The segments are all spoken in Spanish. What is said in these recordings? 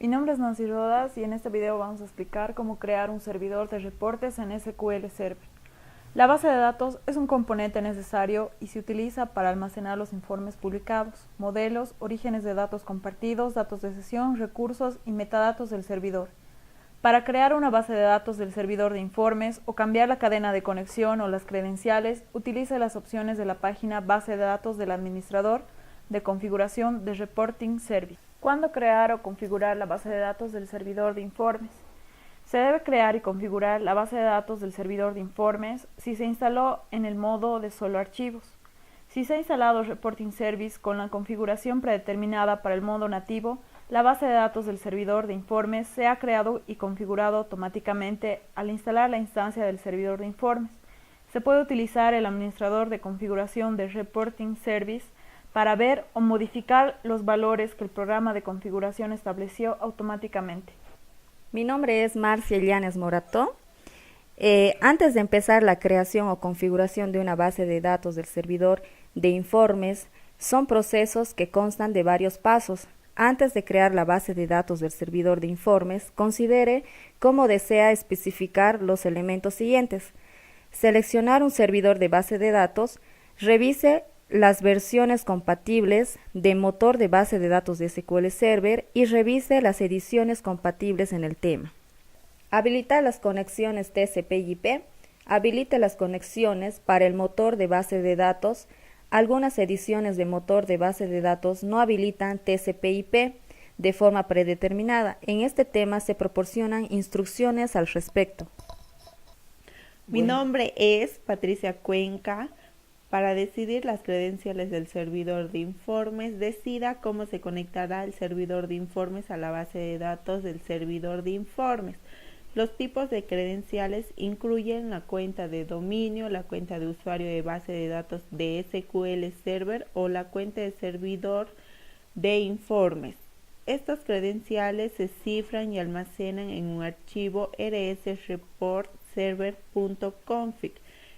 Mi nombre es Nancy Rodas y en este video vamos a explicar cómo crear un servidor de reportes en SQL Server. La base de datos es un componente necesario y se utiliza para almacenar los informes publicados, modelos, orígenes de datos compartidos, datos de sesión, recursos y metadatos del servidor. Para crear una base de datos del servidor de informes o cambiar la cadena de conexión o las credenciales, utilice las opciones de la página Base de datos del administrador de configuración de Reporting Service. ¿Cuándo crear o configurar la base de datos del servidor de informes? Se debe crear y configurar la base de datos del servidor de informes si se instaló en el modo de solo archivos. Si se ha instalado Reporting Service con la configuración predeterminada para el modo nativo, la base de datos del servidor de informes se ha creado y configurado automáticamente al instalar la instancia del servidor de informes. Se puede utilizar el administrador de configuración de Reporting Service para ver o modificar los valores que el programa de configuración estableció automáticamente. Mi nombre es Marcia Llanes Morató. Antes de empezar la creación o configuración de una base de datos del servidor de informes, son procesos que constan de varios pasos. Antes de crear la base de datos del servidor de informes, considere cómo desea especificar los elementos siguientes. Seleccionar un servidor de base de datos, revise las versiones compatibles de motor de base de datos de SQL Server y revise las ediciones compatibles en el tema. Habilitar las conexiones TCP/IP. Habilite las conexiones para el motor de base de datos. Algunas ediciones de motor de base de datos no habilitan TCP/IP de forma predeterminada. En este tema se proporcionan instrucciones al respecto. Mi nombre es Patricia Cuenca. Para decidir las credenciales del servidor de informes, decida cómo se conectará el servidor de informes a la base de datos del servidor de informes. Los tipos de credenciales incluyen la cuenta de dominio, la cuenta de usuario de base de datos de SQL Server o la cuenta de servidor de informes. Estos credenciales se cifran y almacenan en un archivo rsreportserver.config.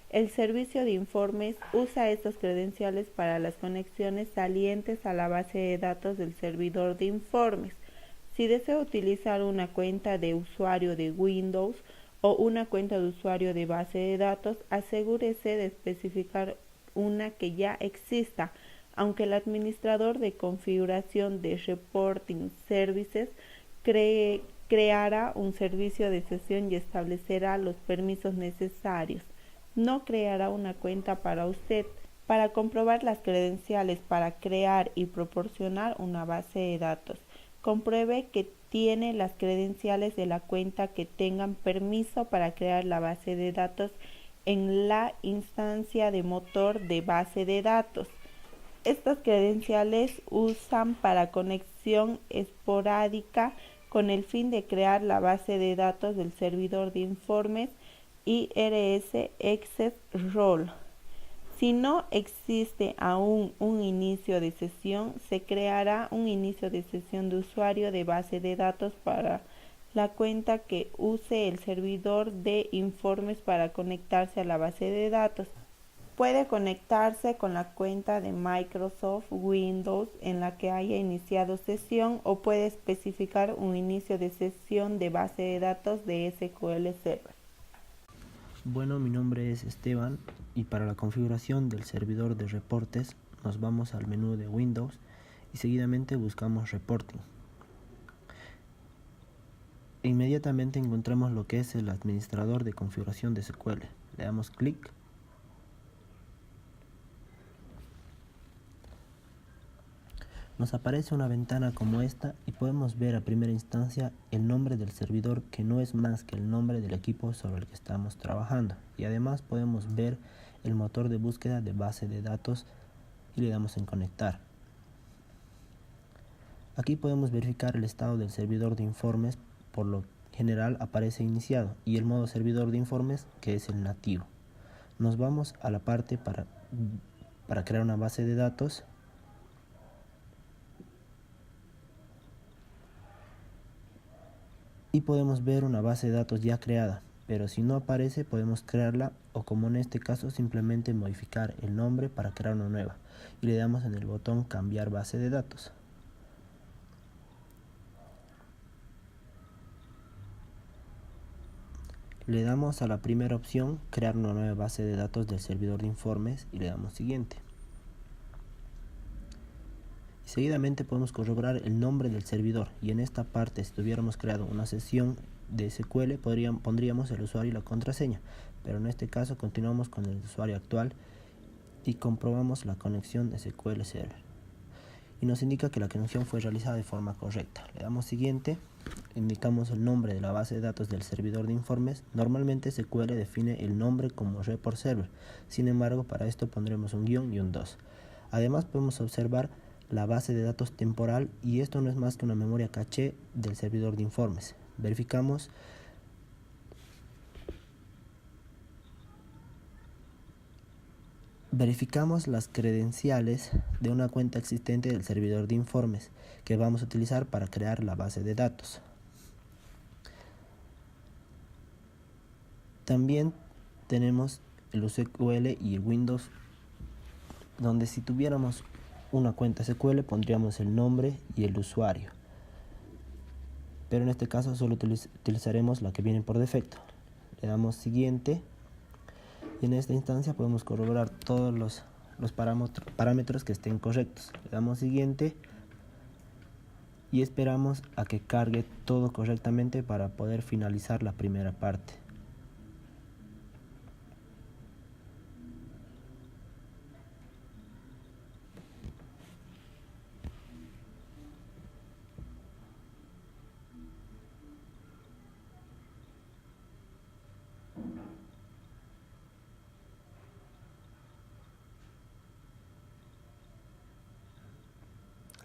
El servicio de informes usa estos credenciales para las conexiones salientes a la base de datos del servidor de informes. Si desea utilizar una cuenta de usuario de Windows o una cuenta de usuario de base de datos, asegúrese de especificar una que ya exista, aunque el administrador de configuración de Reporting Services creará un servicio de sesión y establecerá los permisos necesarios. No creará una cuenta para usted. Para comprobar las credenciales para crear y proporcionar una base de datos, compruebe que tiene las credenciales de la cuenta que tengan permiso para crear la base de datos en la instancia de motor de base de datos. Estas credenciales usan para conexión esporádica con el fin de crear la base de datos del servidor de informes IRS Access Role. Si no existe aún un inicio de sesión, se creará un inicio de sesión de usuario de base de datos para la cuenta que use el servidor de informes para conectarse a la base de datos. Puede conectarse con la cuenta de Microsoft Windows en la que haya iniciado sesión o puede especificar un inicio de sesión de base de datos de SQL Server. Bueno, mi nombre es Esteban y para la configuración del servidor de reportes nos vamos al menú de Windows y seguidamente buscamos Reporting. E inmediatamente encontramos lo que es el administrador de configuración de SQL. Le damos clic. Nos aparece una ventana como esta y podemos ver a primera instancia el nombre del servidor, que no es más que el nombre del equipo sobre el que estamos trabajando, y además podemos ver el motor de búsqueda de base de datos y le damos en conectar. Aquí podemos verificar el estado del servidor de informes. Por lo general aparece iniciado, y el modo servidor de informes, que es el nativo. Nos vamos a la parte para crear una base de datos. Y podemos ver una base de datos ya creada, pero si no aparece podemos crearla, o como en este caso simplemente modificar el nombre para crear una nueva y le damos en el botón cambiar base de datos. Le damos a la primera opción, crear una nueva base de datos del servidor de informes y le damos siguiente. Seguidamente podemos corroborar el nombre del servidor y en esta parte, si tuviéramos creado una sesión de SQL, pondríamos el usuario y la contraseña, pero en este caso continuamos con el usuario actual y comprobamos la conexión SQL Server y nos indica que la conexión fue realizada de forma correcta. Le damos siguiente, indicamos el nombre de la base de datos del servidor de informes. Normalmente SQL define el nombre como report server, sin embargo para esto pondremos un guión y un 2. Además podemos observar la base de datos temporal y esto no es más que una memoria caché del servidor de informes. Verificamos las credenciales de una cuenta existente del servidor de informes que vamos a utilizar para crear la base de datos. También tenemos el SQL y el Windows, donde si tuviéramos una cuenta SQL pondríamos el nombre y el usuario, pero en este caso solo utilizaremos la que viene por defecto. Le damos siguiente y en esta instancia podemos corroborar todos los parámetros que estén correctos. Le damos siguiente y esperamos a que cargue todo correctamente para poder finalizar la primera parte.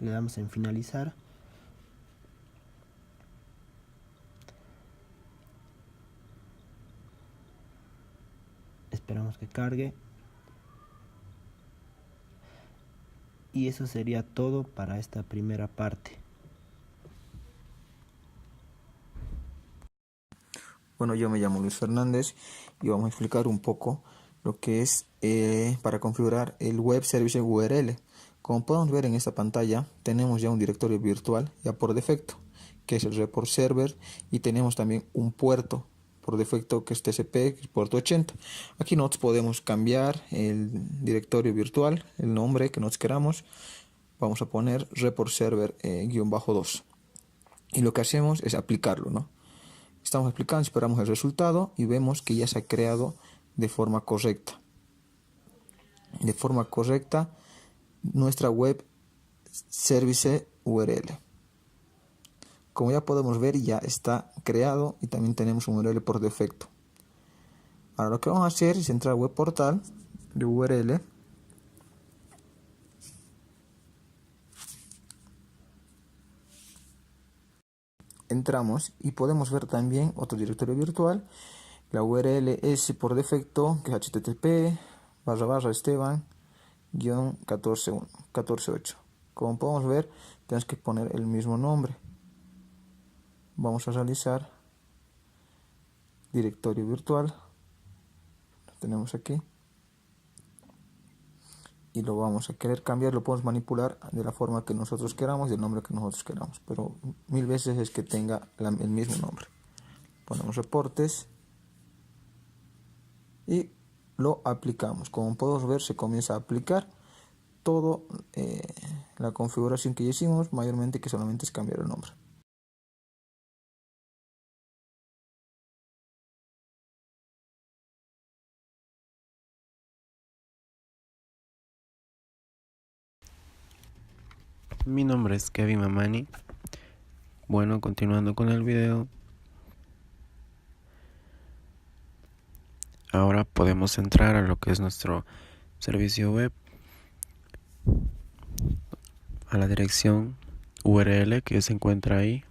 Le damos en finalizar. Esperamos que cargue. Y eso sería todo para esta primera parte. Bueno, yo me llamo Luis Fernández y vamos a explicar un poco lo que es para configurar el Web Service URL. Como podemos ver en esta pantalla, tenemos ya un directorio virtual ya por defecto, que es el report server, y tenemos también un puerto por defecto que es TCP, que es puerto 80. Aquí nosotros podemos cambiar el directorio virtual, el nombre que nosotros queramos. Vamos a poner report server -2 y lo que hacemos es aplicarlo, ¿no? Estamos aplicando, esperamos el resultado y vemos que ya se ha creado de forma correcta. De forma correcta nuestra web service URL. Como ya podemos ver, ya está creado y también tenemos un URL por defecto. Ahora lo que vamos a hacer es entrar al web portal de URL. Entramos y podemos ver también otro directorio virtual. La URL es por defecto, que es http://esteban-148. Como podemos ver, tenemos que poner el mismo nombre. Vamos a realizar directorio virtual. Lo tenemos aquí. Y lo vamos a querer cambiar, lo podemos manipular de la forma que nosotros queramos, del nombre que nosotros queramos, pero 1000 veces es que tenga el mismo nombre. Ponemos reportes y lo aplicamos. Como podemos ver, se comienza a aplicar todo la configuración que ya hicimos, mayormente que solamente es cambiar el nombre. Mi nombre es Kevin Mamani. Bueno, continuando con el video, ahora podemos entrar a lo que es nuestro servicio web, a la dirección URL que se encuentra ahí.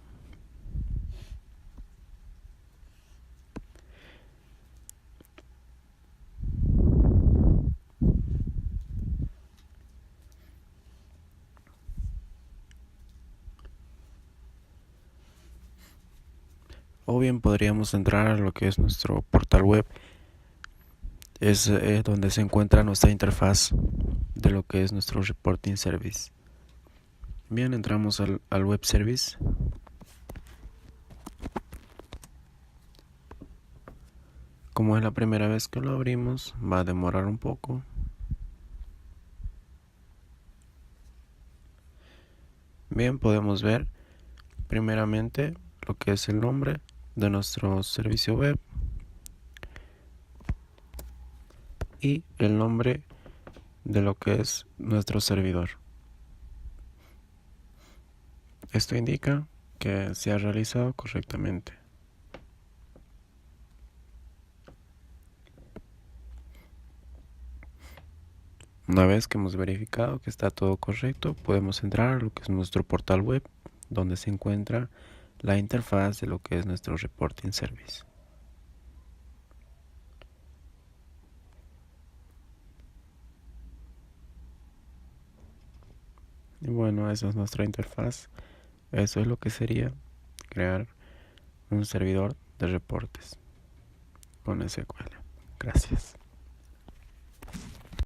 O bien podríamos entrar a lo que es nuestro portal web. Es donde se encuentra nuestra interfaz de lo que es nuestro reporting service. Bien, entramos al web service. Como es la primera vez que lo abrimos, va a demorar un poco. Bien, podemos ver primeramente lo que es el nombre de nuestro servicio web y el nombre de lo que es nuestro servidor. Esto indica que se ha realizado correctamente. Una vez que hemos verificado que está todo correcto, podemos entrar a lo que es nuestro portal web, donde se encuentra la interfaz de lo que es nuestro reporting service. Y bueno, esa es nuestra interfaz. Eso es lo que sería crear un servidor de reportes con SQL. Gracias.